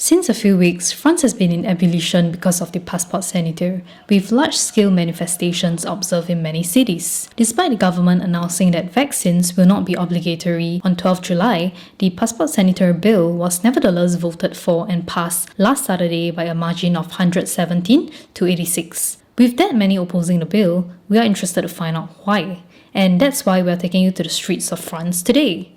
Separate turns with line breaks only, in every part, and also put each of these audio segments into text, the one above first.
Since a few weeks, France has been in ebullition because of the Passeport Sanitaire, with large-scale manifestations observed in many cities. Despite the government announcing that vaccines will not be obligatory on 12 July, the Passeport Sanitaire bill was nevertheless voted for and passed last Saturday by a margin of 117 to 86. With that many opposing the bill, we are interested to find out why. And that's why we are taking you to the streets of France today.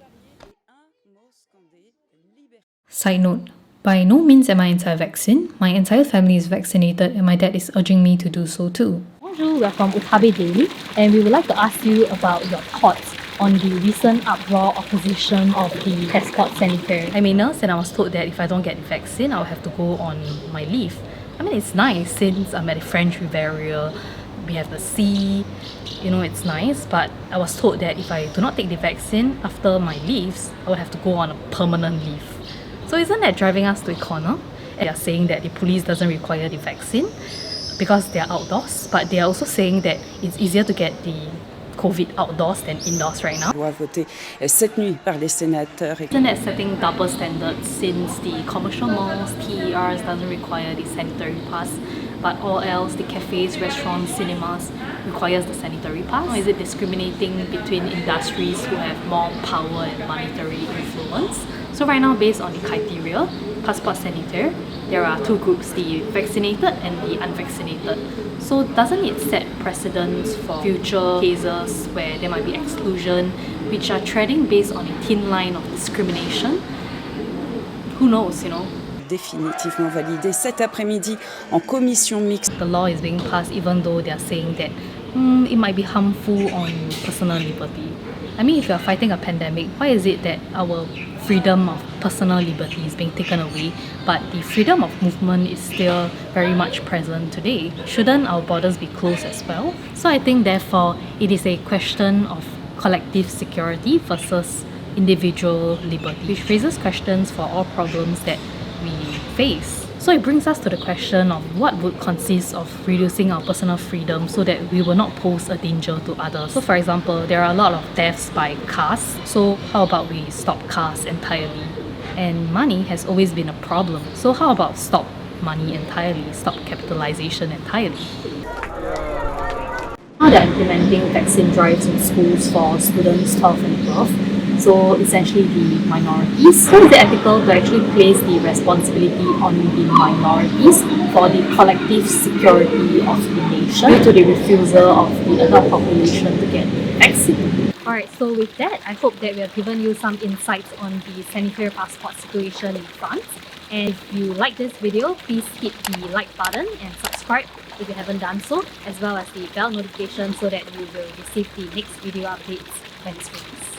Side note, by no means am I anti-vaccine. My entire family is vaccinated and my dad is urging me to do so too.
Bonjour, we are from Utabe Daily and we would like to ask you about your thoughts on the recent uproar opposition of the Passport Sanitaire.
I'm a nurse and I was told that if I don't get the vaccine, I'll have to go on my leave. I mean, it's nice since I'm at the French Riviera, we have the sea, it's nice, but I was told that if I do not take the vaccine after my leaves, I would have to go on a permanent leave. So isn't that driving us to a corner? They are saying that the police doesn't require the vaccine because they are outdoors, but they are also saying that it's easier to get the COVID outdoors than indoors right now.
Cette nuit par les sénateurs.
Isn't that setting double standards since the commercial malls, TERs doesn't require the sanitary pass, but all else, the cafes, restaurants, cinemas requires the sanitary pass? Or is it discriminating between industries who have more power and monetary influence? So right now, based on the criteria, Passport Sanitaire, there are two groups, the vaccinated and the unvaccinated. So doesn't it set precedents for future cases where there might be exclusion, which are treading based on a thin line of discrimination? Who knows,
Définitivement validé cet après-midi en commission mixte.
The law is being passed even though they are saying that it might be harmful on personal liberty. I mean, if you are fighting a pandemic, why is it that our freedom of personal liberty is being taken away, but the freedom of movement is still very much present today? Shouldn't our borders be closed as well? So I think therefore it is a question of collective security versus individual liberty, which raises questions for all problems that we face. So it brings us to the question of what would consist of reducing our personal freedom so that we will not pose a danger to others. So for example, there are a lot of deaths by cars. So how about we stop cars entirely? And money has always been a problem. So how about stop money entirely, stop capitalization entirely?
Now they're implementing vaccine drives in schools for students 12 and above. So essentially the minorities. So is it ethical to actually place the responsibility on the minorities for the collective security of the nation due to the refusal of the adult population to get vaccine? Alright, so with that, I hope that we have given you some insights on the sanitary passport situation in France. And if you like this video, please hit the like button and subscribe if you haven't done so, as well as the bell notification so that you will receive the next video updates when it's released.